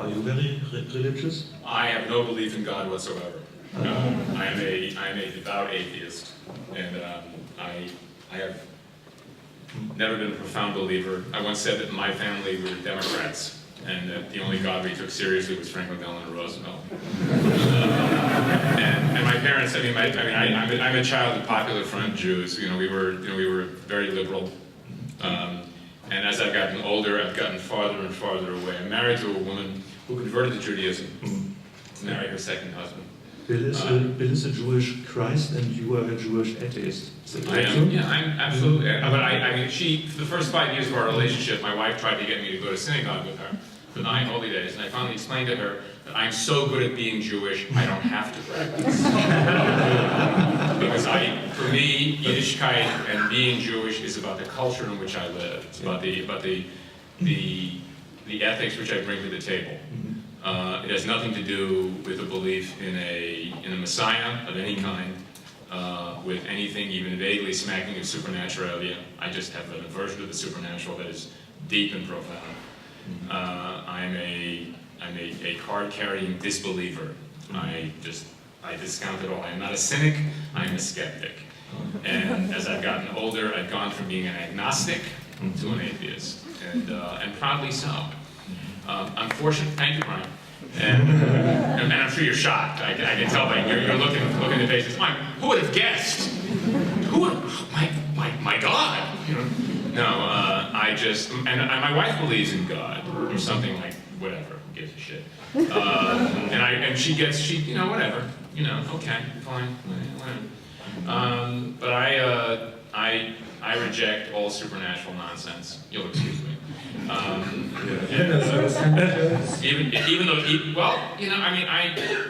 Are you very religious? I have no belief in God whatsoever. I am a devout atheist, and I have never been a profound believer. I once said that my family were Democrats, and that the only God we took seriously was Franklin Delano Roosevelt. And my parents, I'm a child of Popular Front Jews. We were very liberal. And as I've gotten older, I've gotten farther and farther away. I'm married to a woman who converted to Judaism to marry her second husband. Bill is a Jewish Christ, and you are a Jewish atheist. I am. Yeah, I'm absolutely. But for the first 5 years of our relationship, my wife tried to get me to go to synagogue with her for 9 holy days, and I finally explained to her that I'm so good at being Jewish, I don't have to practice. Because for me, Yiddishkeit and being Jewish is about the culture in which I live. It's about the ethics which I bring to the table. It has nothing to do with a belief in a Messiah of any kind, with anything even vaguely smacking of supernaturality. I just have an aversion to the supernatural that is deep and profound. I'm a card-carrying disbeliever. I discount it all. I'm not a cynic, I'm a skeptic. And as I've gotten older, I've gone from being an agnostic to an atheist, and proudly so. Unfortunately, thank you, Brian. And I'm sure you're shocked. I can tell by you're looking at the faces. Who would have guessed? My God! No, my wife believes in God or something like whatever. Who gives a shit? And she whatever. Okay, fine, whatever. But I reject all supernatural nonsense. You'll excuse me. Even though,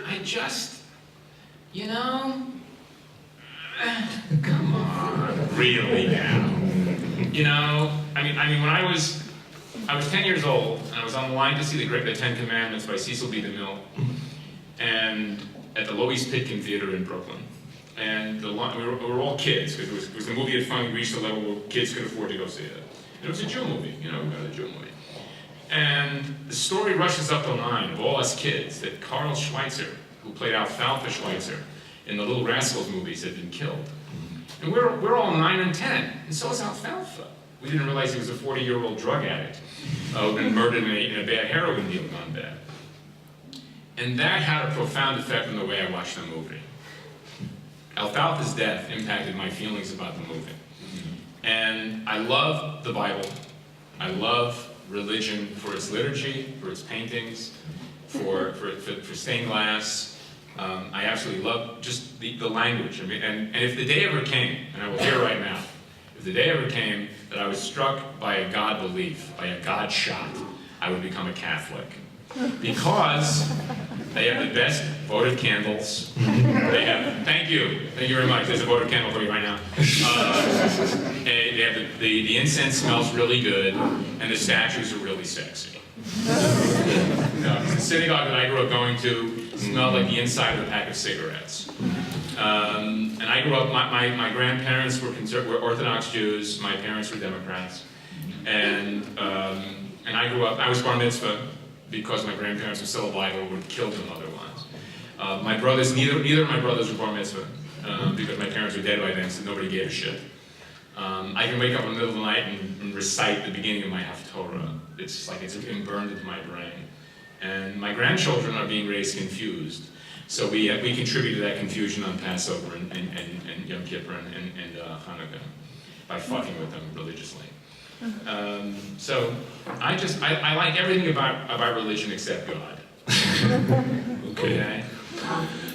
I just, come on, really now. When I was 10 years old, and I was on the line to see the 10 Commandments by Cecil B. DeMille, and at the Loews Pitkin Theater in Brooklyn. And we were all kids, because it was the movie that finally reached a level where kids could afford to go see it. And it was a Jew movie, a Jew movie. And the story rushes up the line of all us kids that Carl Schweitzer, who played Alfalfa Schweitzer in the Little Rascals movies, had been killed. And we're all 9 and 10, and so is Alfalfa. We didn't realize he was a 40-year-old drug addict who'd been murdered in a bad heroin deal gone bad. And that had a profound effect on the way I watched the movie. Alfalfa's death impacted my feelings about the movie. And I love the Bible. I love religion for its liturgy, for its paintings, for stained glass. I absolutely love just the language. And if the day ever came, and I will hear right now, if the day ever came that I was struck by a God belief, by a God shot, I would become a Catholic. Because they have the best votive candles. Thank you very much. There's a votive candle for you right now. They have the incense smells really good, and the statues are really sexy. The synagogue that I grew up going to smelled like the inside of a pack of cigarettes. And I grew up. My grandparents were Orthodox Jews. My parents were Democrats, and I grew up. I was bar mitzvah because my grandparents were still alive or would have killed them otherwise. My brothers, neither of my brothers were bar mitzvah because my parents were dead by then, so nobody gave a shit. I can wake up in the middle of the night and recite the beginning of my Haftorah. It's like it's being burned into my brain. And my grandchildren are being raised confused, so we contribute to that confusion on Passover and Yom Kippur and Hanukkah by fucking with them religiously. So I like everything about religion except God. Okay.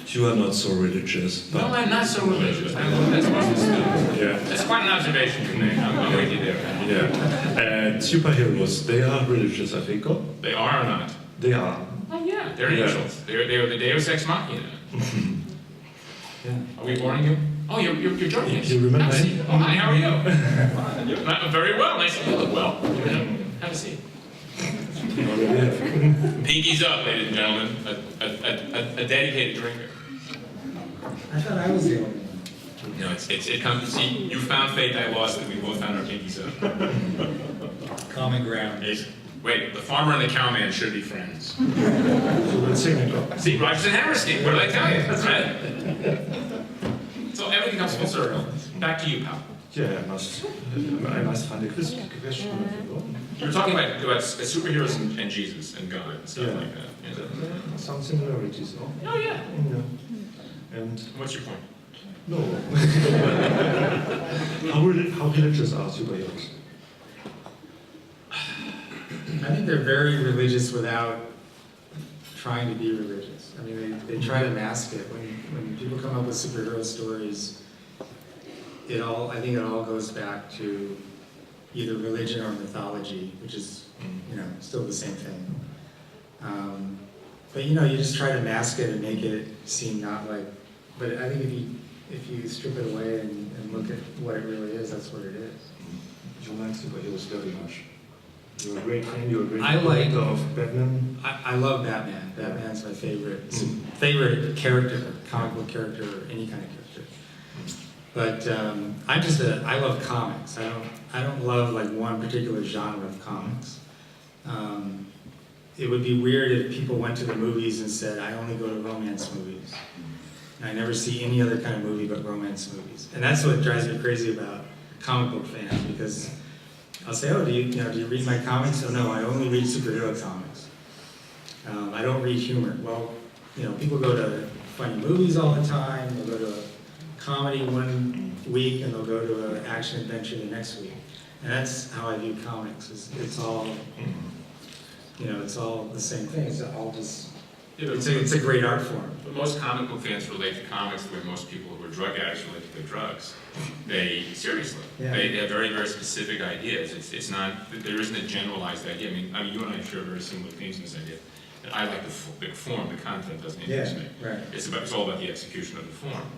You are not so religious. No, I'm not so religious. That's That's quite an observation you make. I'm with you there. Yeah. And superheroes, they are religious, I think. Oh? They are or not? They are. Oh yeah, they're angels. They're the Deus Ex Machina. Yeah. Are we boring you? Oh, you're joining us. You remember me? Oh, hi, how are you? Very well. Nice to you look well. Have a seat. Pinkies up, ladies and gentlemen. A dedicated drinker. I thought I was the only one. No, it comes. See, you found faith, I lost it. We both found our pinkies up. Common ground. Wait, the farmer and the cowman should be friends. So we'll sing it up. See, Rogers and Hammerstein, what did I tell you? That's right. So everything comes full circle. Back to you, pal. Yeah, I must find a question. You were talking about superheroes and Jesus and God and stuff like that. Yeah. Some similarities, no? Oh, yeah. Yeah. And What's your point? no. How religious are superheroes? I think they're very religious without trying to be religious. I mean, they try to mask it. When people come up with superhero stories, I think it all goes back to either religion or mythology, which is, still the same thing. But you just try to mask it and make it seem not like. But I think if you strip it away and look at what it really is, that's what it is. You like superheroes very much. You're a great fan. You're a great I like of Batman. I love Batman. Batman's my favorite character, comic book character, or any kind of character. But I love comics. I don't love like one particular genre of comics. It would be weird if people went to the movies and said, I only go to romance movies. And I never see any other kind of movie but romance movies. And that's what drives me crazy about comic book fans, because I'll say, oh, do you read my comics? Oh no, I only read superhero comics. I don't read humor. Well, people go to funny movies all the time. They'll go to a comedy one week and they'll go to an action adventure the next week. And that's how I view comics. It's all, it's all the same thing. It's all just, it's a great art form. But most comic book fans relate to comics the way most people who are drug addicts relate to their drugs. They have very, very specific ideas. It's not, there isn't a generalized idea. I mean, you and I share very similar themes in this idea. That I like the form, the content doesn't interest me. Right. It's all about the execution of the form.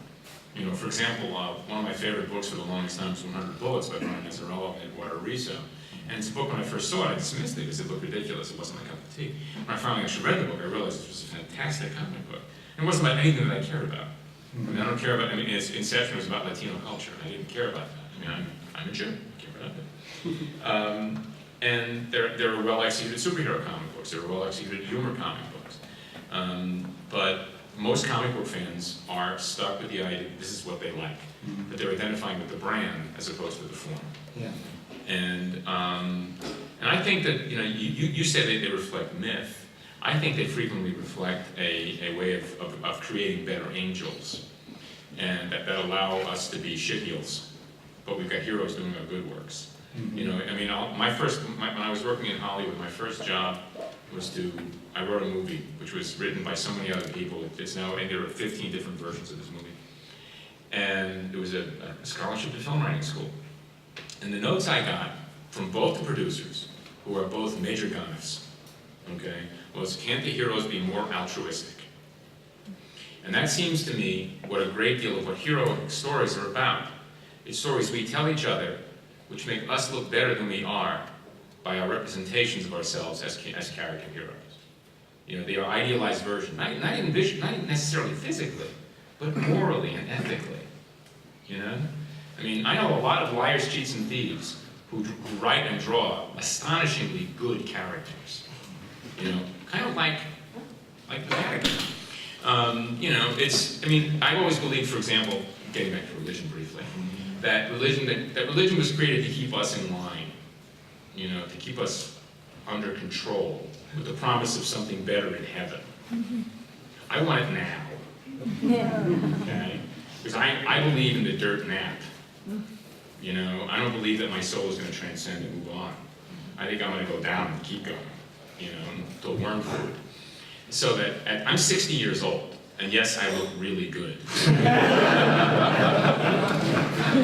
For example, one of my favorite books for the longest time was 100 Bullets by Brian Azzarello and Eduardo Rizzo. And it's a book, when I first saw it, I dismissed it because it looked ridiculous. It wasn't my cup of tea. When I finally actually read the book, I realized this was a fantastic comic book. And it wasn't about anything that I cared about. I mean, I don't care about, its inception was about Latino culture. I didn't care about that. I mean, I'm a Jew. I care about that. And there are well-executed superhero comic books. There are well-executed humor comic books. But most comic book fans are stuck with the idea that this is what they like. But they're identifying with the brand as opposed to the form. Yeah. And I think that, you say they reflect myth. I think they frequently reflect a way of creating better angels, and that allow us to be shitheels, but we've got heroes doing our good works. When I was working in Hollywood, my first job was I wrote a movie, which was written by so many other people. There are 15 different versions of this movie. And it was a scholarship to film writing school. And the notes I got from both the producers, who are both major guys, was, can't the heroes be more altruistic? And that seems to me what a great deal of what heroic stories are about. It's stories we tell each other, which make us look better than we are by our representations of ourselves as character heroes. They are idealized versions, not even necessarily physically, but morally and ethically. I know a lot of liars, cheats, and thieves who write and draw astonishingly good characters. Kind of like the Vatican. I've always believed, for example, getting back to religion briefly, that religion was created to keep us in line, to keep us under control, with the promise of something better in heaven. I want it now. Okay? Because I believe in the dirt nap. I don't believe that my soul is going to transcend and move on. I think I'm going to go down and keep going, until worm food. So that I'm 60 years old, and yes, I look really good.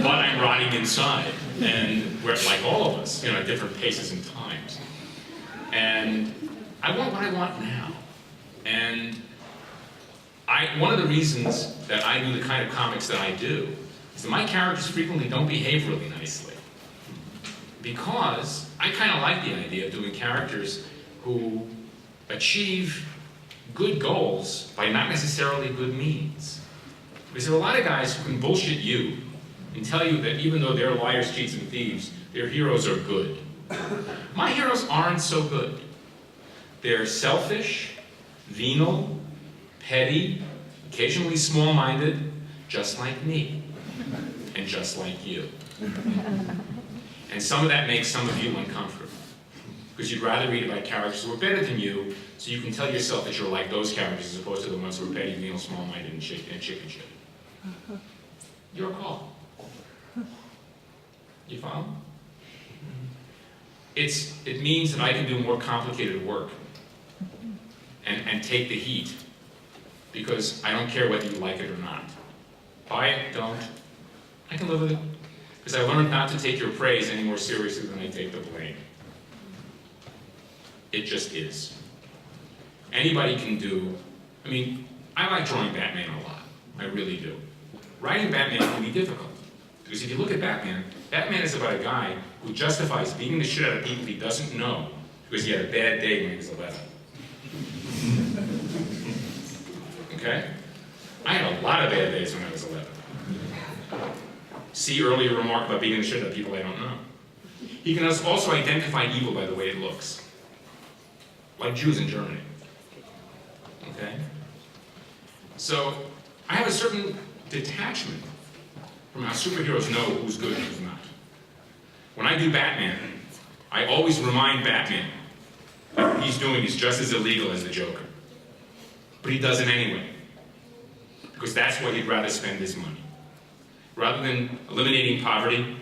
But I'm rotting inside, and we're like all of us, at different paces and times. And I want what I want now. And one of the reasons that I do the kind of comics that I do is that my characters frequently don't behave really nicely. Because I kind of like the idea of doing characters who achieve good goals by not necessarily good means. Because there are a lot of guys who can bullshit you and tell you that even though they're liars, cheats, and thieves, their heroes are good. My heroes aren't so good. They're selfish, venal, petty, occasionally small-minded, just like me, and just like you. And some of that makes some of you uncomfortable, because you'd rather read about characters who are better than you, so you can tell yourself that you're like those characters as opposed to the ones who are petty, venal, small-minded, and chicken shit. Your call. You follow? It means that I can do more complicated work and take the heat, because I don't care whether you like it or not. Buy it, don't. I can live with it. Because I learned not to take your praise any more seriously than I take the blame. It just is. Anybody can do, I mean, I like drawing Batman a lot. I really do. Writing Batman can be difficult. Because if you look at Batman, Batman is about a guy who justifies beating the shit out of people he doesn't know because he had a bad day when he was 11. Okay? I had a lot of bad days when I was 11. See earlier remark about beating the shit out of people I don't know. He can also identify evil by the way it looks. Like Jews in Germany. Okay? So, I have a certain detachment from how superheroes know who's good and who's not. When I do Batman, I always remind Batman that what he's doing is just as illegal as the Joker. But he does it anyway. Because that's what he'd rather spend his money. Rather than eliminating poverty,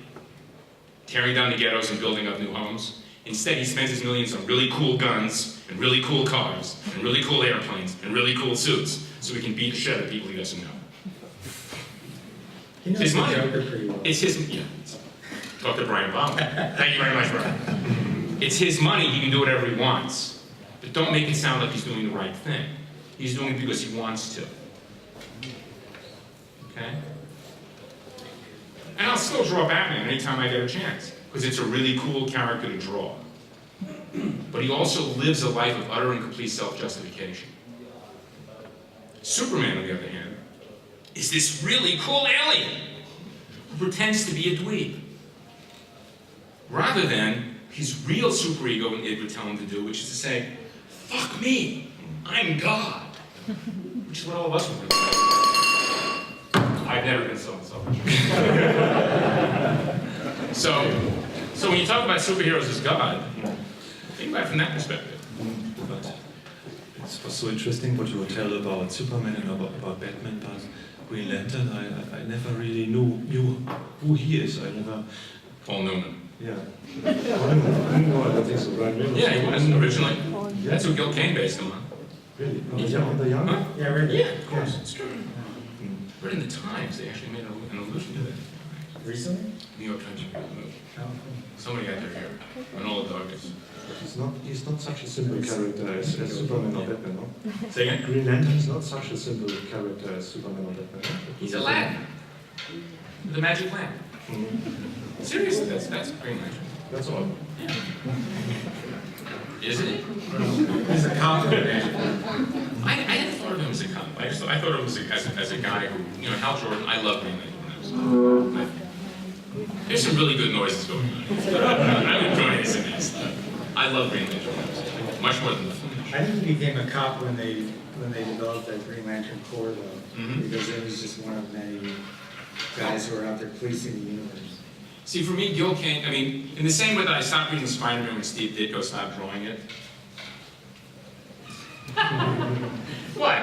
tearing down the ghettos and building up new homes, instead he spends his millions on really cool guns, and really cool cars, and really cool airplanes, and really cool suits, so he can beat the shit out of people he doesn't know. He knows It's the money. Joker pretty well. It's his, yeah. Talk to Brian Obama. Thank you very much, Brian. It's his money, he can do whatever he wants. But don't make it sound like he's doing the right thing. He's doing it because he wants to. Okay? And I'll still draw Batman anytime I get a chance, because it's a really cool character to draw. But he also lives a life of utter and complete self-justification. Superman, on the other hand, is this really cool alien who pretends to be a dweeb. Rather than his real superego and id would tell him to do, which is to say, fuck me, I'm God. Which is what all of us would do. I've never been so selfish. So when you talk about superheroes as God, think about it from that perspective. But it was so interesting what you tell about Superman and about Batman, but Green Lantern, I never really knew who he is. I never... Paul Newman. Yeah. No, I don't think so. Right? Yeah, he was originally. That's who Gil Kane based him on. Really? On the young? Huh? Yeah, right. Yeah, of course, it's true. But in the Times, they actually made an allusion to that. Recently? New York Times made an allusion. Oh, Somebody got their hair. An old dog is. He's not such a simple character as Superman or Batman, no? Say again? Green Lantern is not such a simple character as Superman or Batman. No? He's Aladdin. The magic lamp. Seriously, that's Green Lantern. That's all. Yeah. Isn't it? He's a cop of the magic. I never thought of him as a cop. I thought of him as a guy who, you know, Hal Jordan, I love Green Lantern. There's some really good noises going on. I would join his in this. I love Green Lantern. Much more than the Flash. I think he became a cop when they developed that Green Lantern Corps, though, because it was just one of many guys who were out there policing the universe. See, for me, Gil Kane, I mean, in the same way that I stopped reading Spider-Man when Steve Ditko stopped drawing it. What?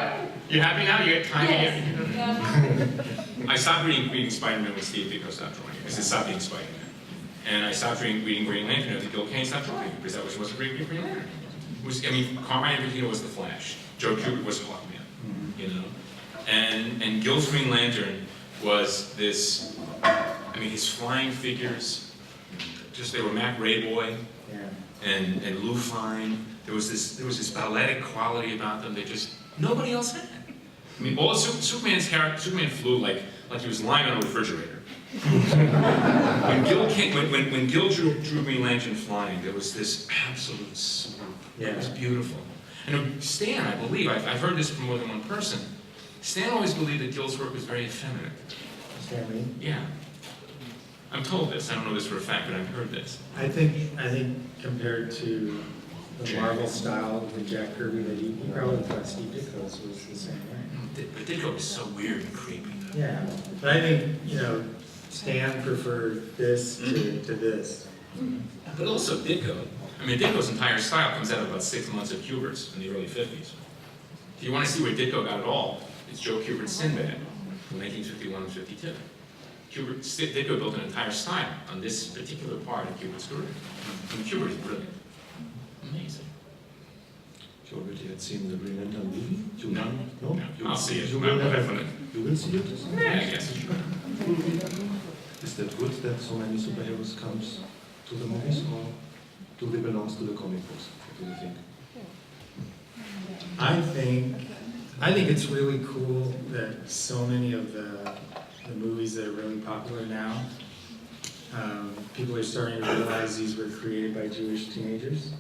You happy now? You get time again? Yes. I stopped reading Spider-Man when Steve Ditko stopped drawing it, because it stopped being Spider-Man. And I stopped reading Green Lantern after Gil Kane stopped drawing it, because that was wasn't Green Lantern. I mean, Carmine Infantino was the Flash. Joe Kubert was Hawkman, you know? And Gil's Green Lantern was this, I mean, his flying figures, just they were Mac Rayboy and Lou Fine. There was this balletic quality about them that just nobody else had. I mean, all Superman flew like he was lying on a refrigerator. when Gil drew Green Lantern flying, there was this absolute swoop. Yeah. It was beautiful. And Stan, I believe, I've heard this from more than one person. Stan always believed that Gil's work was very effeminate. Stanley? Yeah. I'm told this, I don't know this for a fact, but I've heard this. I think compared to the Marvel style of the Jack Kirby that you probably thought Steve Ditko's was the same way. But Ditko was so weird and creepy. Yeah, but I think, you know, Stan preferred this to this. But also Ditko. I mean, Ditko's entire style comes out of about 6 months of Kubert's in the early 50s. If you want to see where Ditko got it all, it's Joe Kubert's Sinbad from 1951 and 52. Ditko built an entire style on this particular part of Kubert's career. And Kubert is brilliant. Amazing. You already had seen the Green Lantern movie? You No. No? No. You I'll see it. You No, will, definitely. you will see it? Yeah, I guess. Is that good that so many superheroes comes to the movies, or do they belong to the comic books? What do you think? I think it's really cool that so many of the movies that are really popular now, people are starting to realize these were created by Jewish teenagers.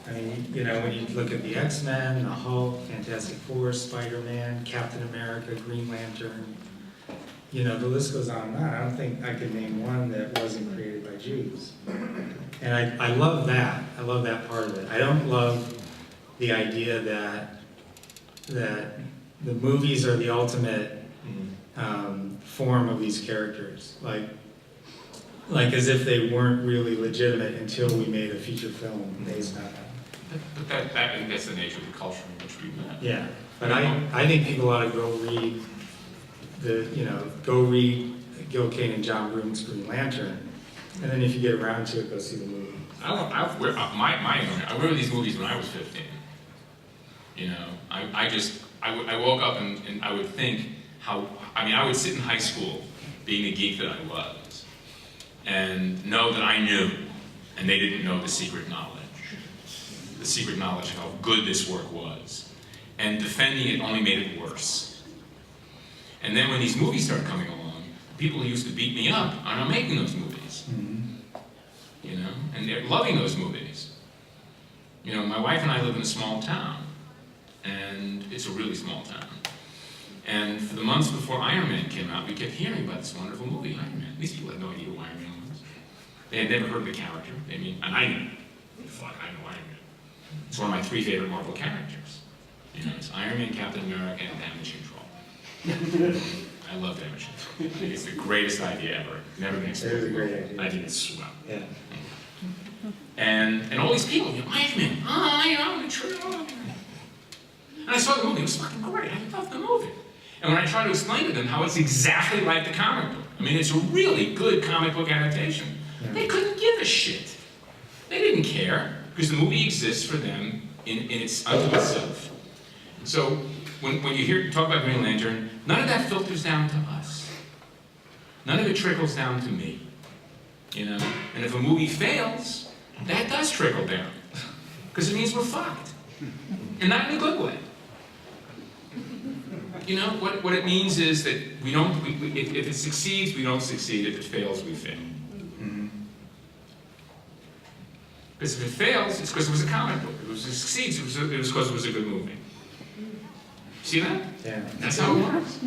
I mean, you know, when you look at the X-Men, the Hulk, Fantastic Four, Spider-Man, Captain America, Green Lantern, you know, the list goes on and on. I don't think I could name one that wasn't created by Jews. And I love that. I love that part of it. I don't love the idea that the movies are the ultimate form of these characters. Like as if they weren't really legitimate until we made a feature film based on them. But I think that's the nature of the culture in which we met. Yeah, but I think people ought to go read Gil Kane and John Broome's Green Lantern, and then if you get around to it, go see the movie. I remember these movies when I was 15. You know, I woke up and I would think I would sit in high school, being the geek that I was, and know that I knew, and they didn't know the secret knowledge of how good this work was. And defending it only made it worse. And then when these movies started coming along, people who used to beat me up are now making those movies. You know, and they're loving those movies. You know, my wife and I live in a small town, and it's a really small town. And for the months before Iron Man came out, we kept hearing about this wonderful movie, Iron Man. These people had no idea who Iron Man was. They had never heard of the character. And I knew. Fuck, I know Iron Man. It's one of my 3 favorite Marvel characters. You know, it's Iron Man, Captain America, and Damage Control. I love Damage Control. It's the greatest idea ever. Never been explored. It was a great idea. I think it's swell. Yeah. And all these people, Iron Man, the true. And I saw the movie, it was fucking great. I loved the movie. And when I tried to explain to them how it's exactly like the comic book, I mean, it's a really good comic book adaptation, they couldn't give a shit. They didn't care, because the movie exists for them in its unto itself. So when you talk about Green Lantern, none of that filters down to us. None of it trickles down to me. You know? And if a movie fails, that does trickle down. Because it means we're fucked. And not in a good way. You know, what it means is that if it succeeds, we don't succeed. If it fails, we fail. Because if it fails, it's because it was a comic book. If it succeeds, it was because it was a good movie. See that? Yeah. That's how it works.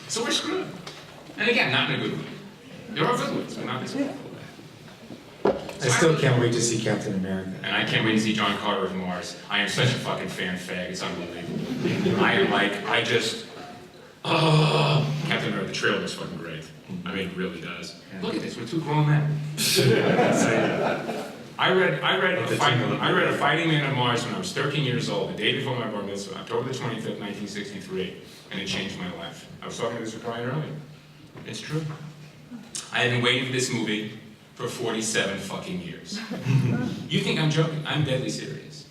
So we're screwed. And again, not in a good way. There are good ones, but not this way. I still can't wait to see Captain America. And I can't wait to see John Carter of Mars. I am such a fucking fan fag, it's unbelievable. Captain America, the trailer is fucking great. I mean, it really does. Look at this, we're 2 grown men. I read A Fighting Man on Mars when I was 13 years old, the day before my bar mitzvah, October the 25th, 1963, and it changed my life. I was talking to this with Brian earlier. It's true. I have been waiting for this movie for 47 fucking years. You think I'm joking? I'm deadly serious.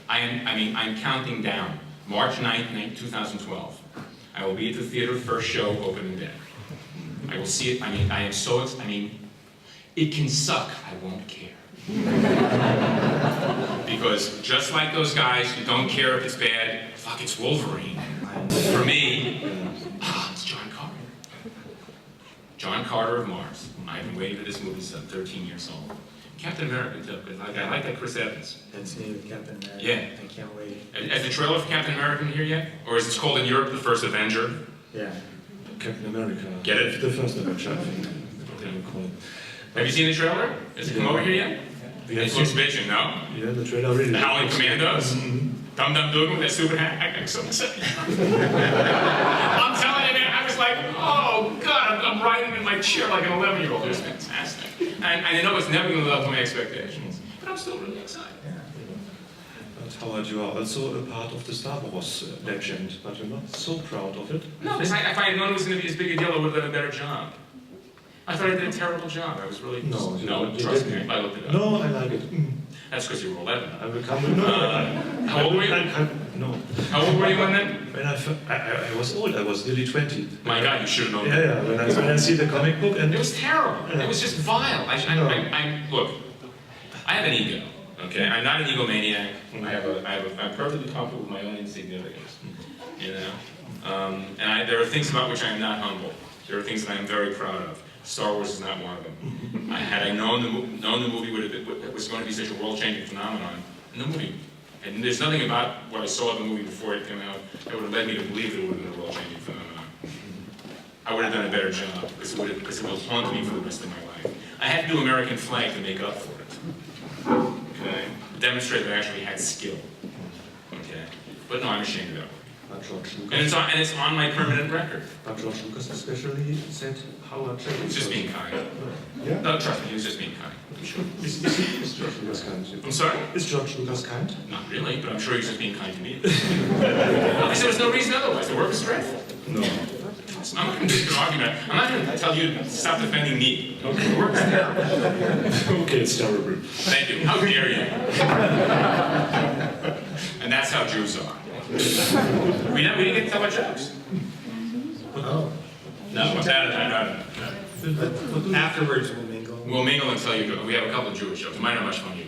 I'm counting down. March 9th, 2012. I will be at the theater, first show, opening day. I will see it. It can suck. I won't care. Because just like those guys who don't care if it's bad, fuck, it's Wolverine. For me, it's John Carter. John Carter of Mars. I've been waiting for this movie since I'm 13 years old. Captain America, too, because I like that Chris Evans. That's me with Captain America. Yeah. I can't wait. Has the trailer for Captain America here yet? Or is it called in Europe the first Avenger? Yeah. Captain America. Get it? The first Avenger, I think. you call it. Have you seen the trailer? Has it come over here yet? It looks bitchin', no? Yeah, the trailer really. The Howling Commandos? Dum Dum Dugan with that stupid hat? I'm so upset. I'm telling you, man, I was like, oh God, I'm riding in my chair like an 11-year-old. It was fantastic. And I know it's never going to live up to my expectations, but I'm still really excited. But Howard, you are also a part of the Star Wars legend, but you're not so proud of it. No, because if I had known it was going to be as big a deal, I would have done a better job. I thought I did a terrible job. I was really... No, trust me, I looked it up. No, I like it. That's because you were 11. I will come with How old were you? No. How old were you when then? When I was old, I was nearly 20. My God, you should have known that. Yeah, when I see the comic book and... It was terrible. It was just vile. Look, I have an ego, okay? I'm not an egomaniac. I'm perfectly comfortable with my own insignificance, you know? And there are things about which I am not humble. There are things that I am very proud of. Star Wars is not one of them. Had I known the movie was going to be such a world-changing phenomenon, and there's nothing about what I saw in the movie before it came out that would have led me to believe that it would have been a world-changing phenomenon. I would have done a better job because it will haunt me for the rest of my life. I had to do American flag to make up for it. Okay, demonstrate that I actually had skill. Okay, but no, I'm ashamed of it. But George Lucas, And it's on my permanent record. But George Lucas especially said Howard Chaykin. He's just being kind. Yeah? No, trust me, he was just being kind. Is George Lucas kind? I'm sorry? Is George Lucas kind? Not really, but I'm sure he's just being kind to me. Because there was no reason otherwise. The work was dreadful. No. I'm not going to do an argument. I'm not going to tell you to stop defending me. Okay, the work is terrible. Okay, it's terrible. Thank you. How dare you? And that's how Jews are. We didn't get to tell our jokes. Oh. No. Afterwards we'll mingle. We'll mingle and tell you jokes. We have a couple of Jewish jokes. Mine are much funnier.